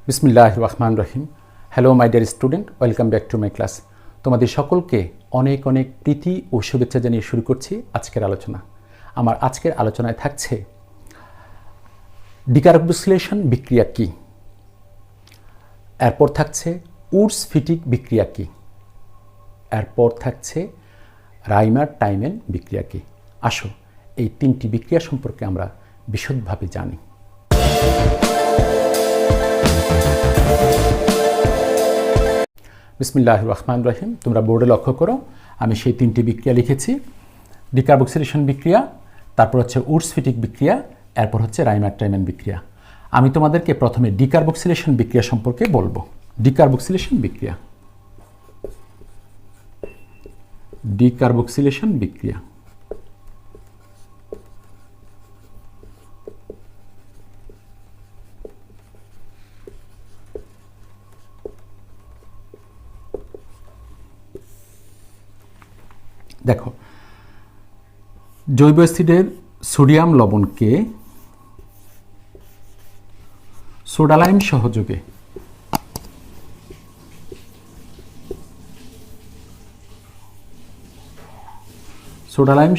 বিসমিল্লাহির রহমানির রহিম। Hello my dear student, welcome back to my class. তোমাদের সকলকে অনেক অনেক প্রীতি ও শুভেচ্ছা জানিয়ে শুরু করছি আজকের আলোচনা। আমার আজকের আলোচনায় থাকছে ডিকার্বক্সিলেশন বিক্রিয়া কী, এরপর থাকছে উডস-ফিটিক বিক্রিয়া কী, এরপর থাকছে রাইমার-টাইমেন বিক্রিয়া কী। আসো এই তিনটি বিক্রিয়া সম্পর্কে আমরা বিশদভাবে জানি। বিসমিল্লাহির রহমানির রহিম। তোমরা বোর্ডে লক্ষ্য করো, আমি সেই তিনটি বিক্রিয়া লিখেছি। ডিকার্বক্সিলেশন বিক্রিয়া, তারপর হচ্ছে উডস-ফিটিক বিক্রিয়া, এরপর হচ্ছে রাইমার-টাইমেন বিক্রিয়া। আমি তোমাদেরকে প্রথমে ডিকার্বক্সিলেশন বিক্রিয়া সম্পর্কে বলবো। ডিকার্বক্সিলেশন বিক্রিয়া, ডিকার্বক্সিলেশন বিক্রিয়া দেখো, জৈব অ্যাসিডের সোডিয়াম লবণকে সোডালাইম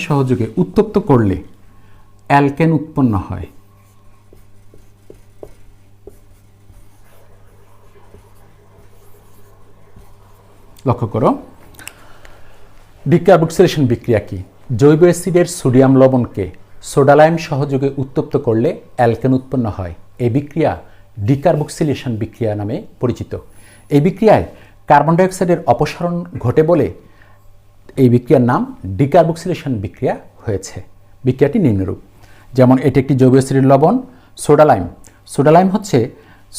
সহযোগে উত্তপ্ত করলে অ্যালকেন উৎপন্ন হয়। লক্ষ্য করো, ডিকার্বক্সিলেশন বিক্রিয়া কি? জৈব অ্যাসিডের সোডিয়াম লবণকে সোডালাইম সহযোগে উত্তপ্ত করলে অ্যালকেন উৎপন্ন হয়। এই বিক্রিয়া ডিকার্বক্সিলেশন বিক্রিয়া নামে পরিচিত। এই বিক্রিয়ায় কার্বন ডাইঅক্সাইডের অপসারণ ঘটে বলে এই বিক্রিয়ার নাম ডিকার্বক্সিলেশন বিক্রিয়া হয়েছে। বিক্রিয়াটি নিম্নরূপ। যেমন এটি একটি জৈব অ্যাসিডের লবণ সোডালাইম। সোডালাইম হচ্ছে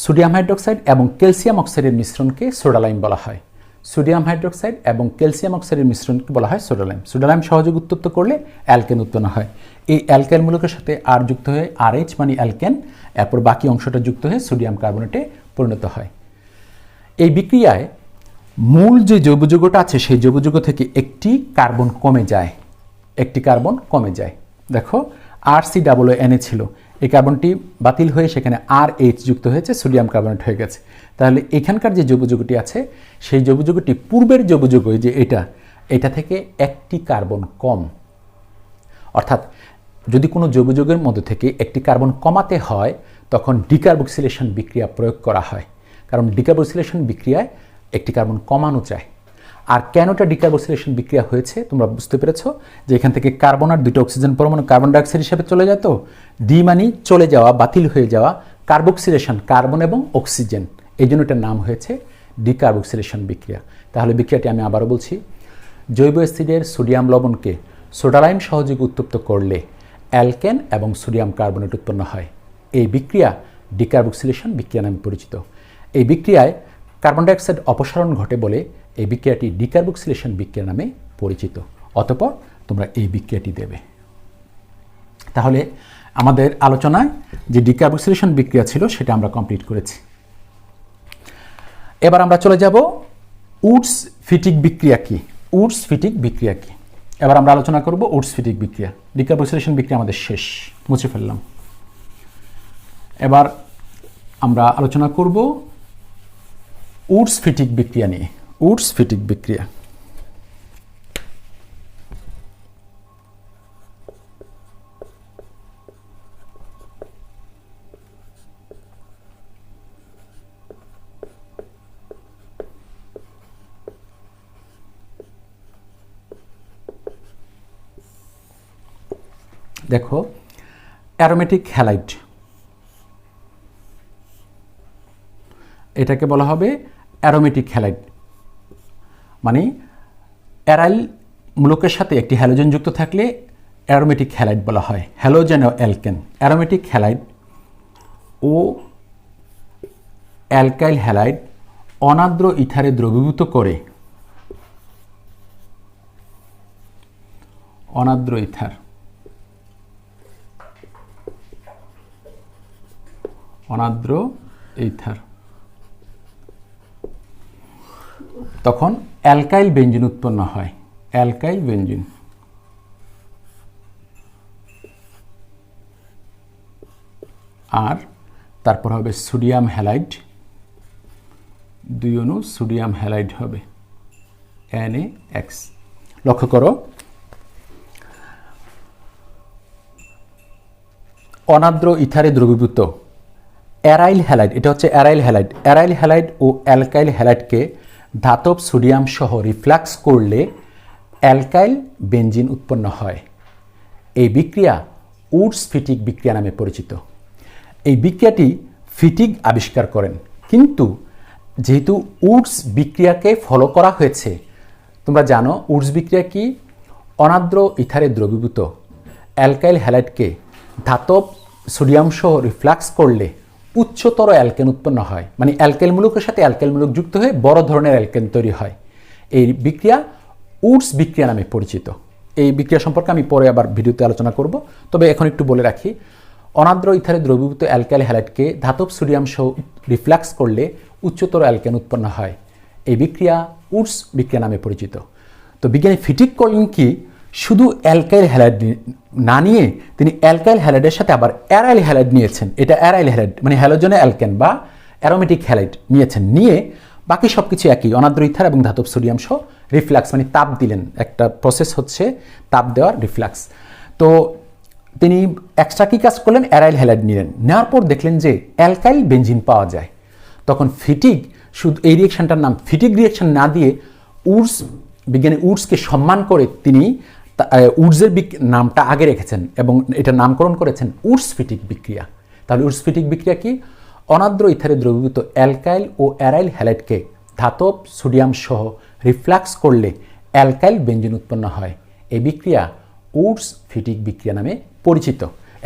সোডিয়াম হাইড্রোক্সাইড এবং ক্যালসিয়াম অক্সাইডের মিশ্রণকে সোডালাইম বলা হয়। সোডিয়াম হাইড্রোক্সাইড এবং ক্যালসিয়াম অক্সাইডের মিশ্রণকে বলা হয় সোডালাইম। সোডালাইম সহযোগে উত্তপ্ত করলে অ্যালকেন উৎপন্ন হয়। এই অ্যালকেন মূলকের সাথে আর যুক্ত হয়ে RH মানে অ্যালকেন, এরপর বাকি অংশটা যুক্ত হয়ে সোডিয়াম কার্বনেটে পরিণত হয়। এই বিক্রিয়ায় মূল যে জৈব যৌগটা আছে সেই জৈব যৌগ থেকে একটি কার্বন কমে যায়। দেখো, RCOONA ছিল, এই কার্বনটি বাতিল হয়ে সেখানে RH যুক্ত হয়েছে, সোডিয়াম কার্বনেট হয়ে গেছে। তাহলে এখানকার যে জৈব যৌগটি আছে সেই জৈব যৌগটি পূর্বের জৈব যৌগ যে এটা থেকে একটি কার্বন কম। অর্থাৎ যদি কোনো জৈব যৌগের মধ্যে থেকে একটি কার্বন কমাতে হয় তখন ডিকার্বক্সিলেশন বিক্রিয়া প্রয়োগ করা হয়, কারণ ডিকার্বক্সিলেশন বিক্রিয়ায় একটি কার্বন কমানো যায়। আর কেন এটা ডিকার্বক্সিলেশন বিক্রিয়া হয়েছে তোমরা বুঝতে পেরেছো যে এখান থেকে কার্বন আর দুটো অক্সিজেন পরমাণু কার্বন ডাইঅক্সাইড হিসেবে চলে যায়। তো ডি মানে চলে যাওয়া, বাতিল হয়ে যাওয়া, কার্বক্সিলেশন কার্বন এবং অক্সিজেন, এই জন্য এটার নাম হয়েছে ডিকার্বক্সিলেশন বিক্রিয়া। তাহলে বিক্রিয়াটি আমি আবারও বলছি, জৈব অ্যাসিডের সোডিয়াম লবণকে সোডালাইম সহযোগে উত্তপ্ত করলে অ্যালকেন এবং সোডিয়াম কার্বনেট উৎপন্ন হয়। এই বিক্রিয়া ডিকার্বক্সিলেশন বিক্রিয়া নামে পরিচিত। এই বিক্রিয়ায় কার্বন ডাইঅক্সাইড অপসারণ ঘটে বলে এই বিক্রিয়াটি ডিকার্বক্সিলেশন বিক্রিয়া নামে পরিচিত। অতঃপর তোমরা এই বিক্রিয়াটি দেবে। তাহলে আমাদের আলোচনায় যে ডিকার্বক্সিলেশন বিক্রিয়া ছিল সেটা আমরা কমপ্লিট করেছি। এবার আমরা চলে যাব উডস-ফিটিক বিক্রিয়া কি। উডস-ফিটিক বিক্রিয়া কি এবার আমরা আলোচনা করব। উডস-ফিটিক বিক্রিয়া, ডিকার্বক্সিলেশন বিক্রিয়া আমাদের শেষ, মুছে ফেললাম। এবার আমরা আলোচনা করব উডস-ফিটিক বিক্রিয়া নিয়ে। উডস-ফিটিক বিক্রিয়া, দেখো, অ্যারোমেটিক হ্যালাইড, এটাকে বলা হবে অ্যারোমেটিক হ্যালাইড, মানে অ্যারাইল মূলকের সাথে একটি হ্যালোজেন যুক্ত থাকলে অ্যারোমেটিক হ্যালাইড বলা হয়। হ্যালোজেন ও অ্যালকেন, অ্যারোমেটিক হ্যালাইড ও অ্যালকাইল হ্যালাইড অনার্দ্র ইথারে দ্রবীভূত করে অনার্দ্র ইথার তখন অ্যালকাইল বেঞ্জিন উৎপন্ন হয়। অ্যালকাইল বেঞ্জিন, আর তারপর হবে সোডিয়াম হ্যালাইড 2 অণু সোডিয়াম হ্যালাইড হবে NaX। লক্ষ্য করো অনার্দ্র ইথারে দ্রবীভূত অ্যারাইল হ্যালাইড, এটা হচ্ছে অ্যারাইল হ্যালাইড, অ্যারাইল হ্যালাইড ও অ্যালকাইল হ্যালাইডকে ধাতব সোডিয়াম সহ রিফ্লাক্স করলে অ্যালকাইল বেনজিন উৎপন্ন হয়। এই বিক্রিয়া উডস ফিটিক বিক্রিয়া নামে পরিচিত। এই বিক্রিয়াটি ফিটিক আবিষ্কার করেন, কিন্তু যেহেতু উডস বিক্রিয়াকে ফলো করা হয়েছে, তোমরা জানো উডস বিক্রিয়া কি, অনার্দ্র ইথারে দ্রবীভূত অ্যালকাইল হ্যালাইডকে ধাতব সোডিয়াম সহ রিফ্লাক্স করলে উচ্চতর অ্যালকেন উৎপন্ন হয়, মানে অ্যালকাইল মূলকের সাথে অ্যালকাইল মূলক যুক্ত হয়ে বড় ধরনের অ্যালকেন তৈরি হয়। এই বিক্রিয়া উডস বিক্রিয়া নামে পরিচিত। এই বিক্রিয়া সম্পর্কে আমি পরে আবার ভিডিওতে আলোচনা করব, তবে এখন একটু বলে রাখি, অনার্দ্র ইথারে দ্রবীভূত অ্যালকাইল হ্যালাইডকে ধাতব সোডিয়াম সহ রিফ্লাক্স করলে উচ্চতর অ্যালকেন উৎপন্ন হয়। এই বিক্রিয়া উডস বিক্রিয়া নামে পরিচিত। তো বিজ্ঞানী ফিটিক করলেন কি, শুধু অ্যালকাইল হ্যালাইড না নিয়ে তিনি অ্যালকাইল হ্যালাইডের সাথে আবার অ্যারাইল হ্যালাইড নিয়েছেন। এটা অ্যারাইল হ্যালাইড মানে হ্যালোজেনে অ্যালকেন বা অ্যারোমেটিক হ্যালাইড নিয়েছেন, নিয়ে বাকি সব কিছু একই অনার্দ্র ইথার এবং ধাতব সোডিয়াম সহ রিফ্লাক্স মানে তাপ দিলেন, একটা প্রসেস হচ্ছে তাপ দেওয়ার রিফ্লাক্স। তো তিনি এক্সট্রা কি কাজ করলেন, অ্যারাইল হ্যালাইড নিলেন, নেওয়ার পর দেখলেন যে অ্যালকাইল বেনজিন পাওয়া যায়। তখন ফিটিক, শুধু এই রিয়েকশনটার নাম ফিটিক রিয়েকশন না দিয়ে উডস, বিজ্ঞানী উডসকে সম্মান করে তিনি উডসের নামটা আগে রেখেছেন এবং এটা নামকরণ করেছেন উডস ফিটিক বিক্রিয়া। তাহলে উডস ফিটিক বিক্রিয়া কি, অনার্দ্র ইথারে দ্রবীভূত অ্যালকাইল ও অ্যারাইল হ্যালাইডকে ধাতব সোডিয়াম সহ রিফ্লাক্স করলে অ্যালকাইল বেনজিন উৎপন্ন হয়। এই বিক্রিয়া উডস ফিটিক বিক্রিয়া নামে পরিচিত।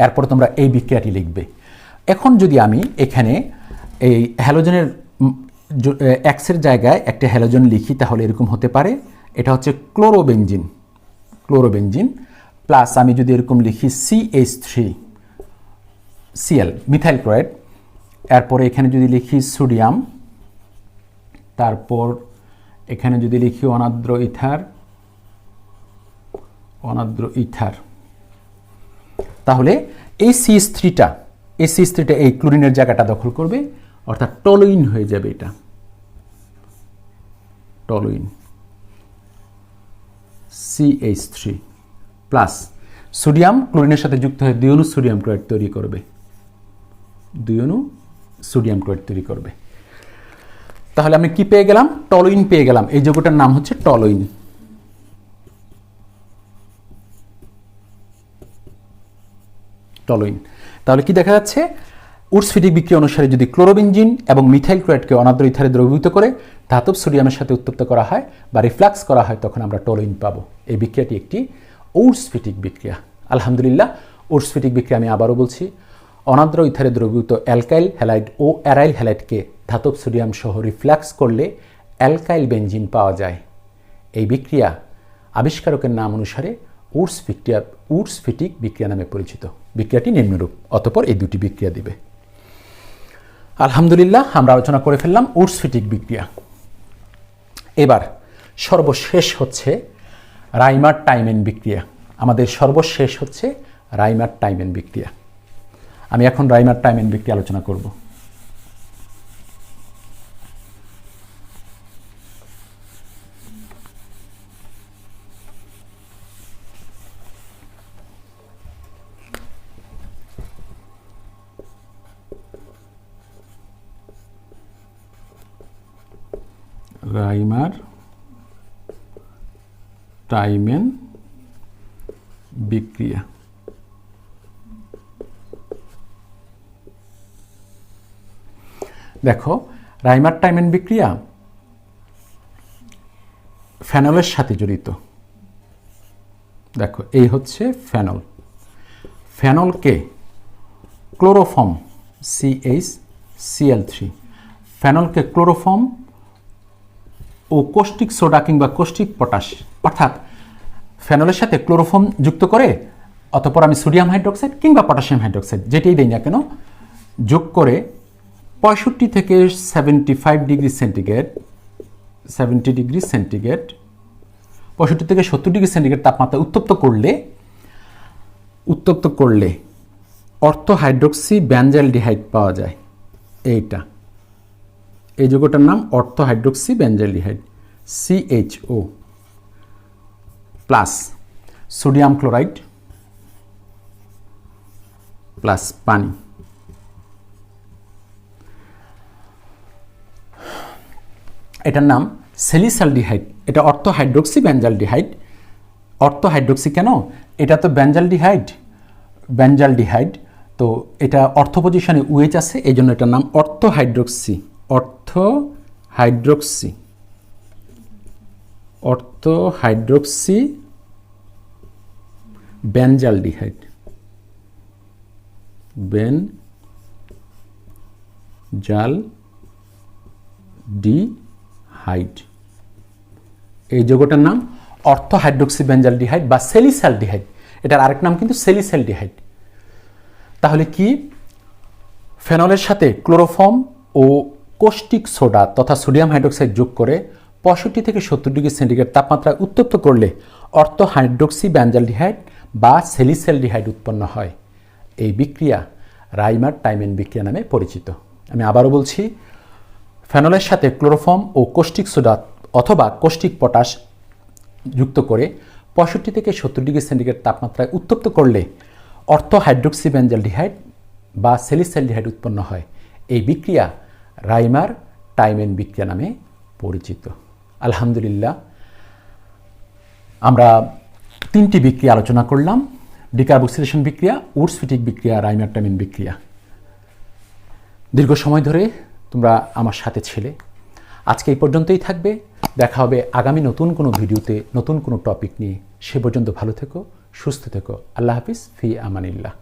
এরপর তোমরা এই বিক্রিয়াটি লিখবে। এখন যদি আমি এখানে এই হ্যালোজেনের এক্সের জায়গায় একটা হ্যালোজেন লিখি, তাহলে এরকম হতে পারে, এটা হচ্ছে ক্লোরোবেনজিন, ক্লোরোবেনজিন প্লাস আমি যদি এরকম লিখি CH3Cl মিথাইল ক্লোরাইড, এরপরে এখানে যদি লিখি সোডিয়াম, তারপর এখানে যদি লিখি অনার্দ্র ইথার, তাহলে এই CH3টা এই ক্লোরিনের জায়গাটা দখল করবে, অর্থাৎ টলুইন হয়ে যাবে। এটা টলুইন CH3 প্লাস সোডিয়াম ক্লোরিনের সাথে যুক্ত হয়ে 2 অণু সোডিয়াম ক্লোরাইড তৈরি করবে, 2 অণু সোডিয়াম ক্লোরাইড তৈরি করবে। তাহলে আমি কি পেয়ে গেলাম, টলুইন পেয়ে গেলাম। এই যৌগটার নাম হচ্ছে টলুইন। তাহলে কি দেখা যাচ্ছে, উডস ফিটিক বিক্রিয়া অনুসারে যদি ক্লোরোবেনজিন এবং মিথাইল ক্লোরাইডকে অনার্দ্র ইথারে দ্রবীভূত করে ধাতব সোডিয়ামের সাথে উত্তপ্ত করা হয় বা রিফ্লাক্স করা হয়, তখন আমরা টলুইন পাবো। এই বিক্রিয়াটি একটি উডস ফিটিক বিক্রিয়া। আলহামদুলিল্লাহ, উডস ফিটিক বিক্রিয়া আমি আবারও বলছি, অনার্দ্র ইথারে দ্রবীভূত অ্যালকাইল হ্যালাইড ও অ্যারাইল হ্যালাইডকে ধাতব সোডিয়াম সহ রিফ্লাক্স করলে অ্যালকাইল বেনজিন পাওয়া যায়। এই বিক্রিয়া আবিষ্কারকের নাম অনুসারে উডস ফিটিক বিক্রিয়া নামে পরিচিত। বিক্রিয়াটি নিম্নরূপ, অতঃপর এই দুটি বিক্রিয়া দিবে। আলহামদুলিল্লাহ, আমরা আলোচনা করে ফেললাম উডস ফিটিক বিক্রিয়া। এবার সর্বশেষ হচ্ছে রাইমার-টাইমেন বিক্রিয়া। আমাদের সর্বশেষ হচ্ছে রাইমার-টাইমেন বিক্রিয়া। আমি এখন রাইমার-টাইমেন বিক্রিয়া আলোচনা করব। রাইমার-টাইমেন বিক্রিয়া। দেখো, রাইমার-টাইমেন বিক্রিয়া ফেনলের সাথে জড়িত। দেখো, এই হচ্ছে ফেনল। ফেনলকে ক্লোরোফর্ম CH3, ফেনলকে ক্লোরোফর্ম ও কৌষ্টিক সোডা কিংবা কৌষ্টিক পটাশ, অর্থাৎ ফেনলের সাথে ক্লোরোফর্ম যুক্ত করে, অতঃপর আমি সোডিয়াম হাইড্রোক্সাইড কিংবা পটাশিয়াম হাইড্রোক্সাইড যেটাই দেই না কেন, যোগ করে 65 থেকে 75 ডিগ্রি সেন্টিগ্রেড, 70 ডিগ্রি সেন্টিগ্রেড, 65 থেকে 70 ডিগ্রি সেন্টিগ্রেড তাপমাত্রা উত্তপ্ত করলে অর্থো হাইড্রোক্সি বেনজাইলডিহাইড পাওয়া যায়। এইটা এই যৌগটার নাম অর্থো hydroxy benzaldehyde, CHO plus sodium chloride plus পানি। এটার নাম স্যালিসালডিহাইড। এটা অর্থো হাইড্রোক্সি বেঞ্জালডিহাইড। অর্থো হাইড্রোক্সি কেন? এটা তো বেঞ্জালডিহাইড, তো এটা অর্থ পজিশনে OH আছে, এই জন্য এটার নাম অর্থো হাইড্রোক্সি বেঞ্জালডিহাইড। এই যৌগটার নাম অর্থো হাইড্রোক্সি বেঞ্জালডিহাইড বা স্যালিসালডিহাইড। এটার আরেক নাম কিন্তু স্যালিসালডিহাইড। তাহলে কি? ফেনলের সাথে ক্লোরোফর্ম ও কৌষ্টিক সোডা তথা সোডিয়াম হাইড্রোক্সাইড যোগ করে 65 থেকে 70 ডিগ্রি সেন্টিগ্রেড তাপমাত্রায় উত্তপ্ত করলে অর্থো হাইড্রোক্সি বেঞ্জালডিহাইড বা স্যালিসালডিহাইড উৎপন্ন হয়। এই বিক্রিয়া রাইমার টাইমেন বিক্রিয়া নামে পরিচিত। আমি আবারও বলছি, ফেনলের সাথে ক্লোরোফর্ম ও কৌষ্টিক সোডা অথবা কৌষ্টিক পটাশ যুক্ত করে 65 থেকে 70 ডিগ্রি সেন্টিগ্রেড তাপমাত্রায় উত্তপ্ত করলে অর্থো হাইড্রোক্সি বেঞ্জালডিহাইড বা স্যালিসালডিহাইড উৎপন্ন হয়। এই বিক্রিয়া রাইমার টাইমেন বিক্রিয়া নামে পরিচিত। আলহামদুলিল্লাহ, আমরা 3টি বিক্রিয়া আলোচনা করলাম: ডিকার্বক্সিলেশন বিক্রিয়া, উডস-ফিটিক বিক্রিয়া, রাইমার টাইমেন বিক্রিয়া। দীর্ঘ সময় ধরে তোমরা আমার সাথে ছিলে। আজকে এই পর্যন্তই থাকবে। দেখা হবে আগামী নতুন কোনো ভিডিওতে নতুন কোনো টপিক নিয়ে। সে পর্যন্ত ভালো থেকো, সুস্থ থেকো। আল্লাহ হাফিজ, ফি আমানিল্লাহ।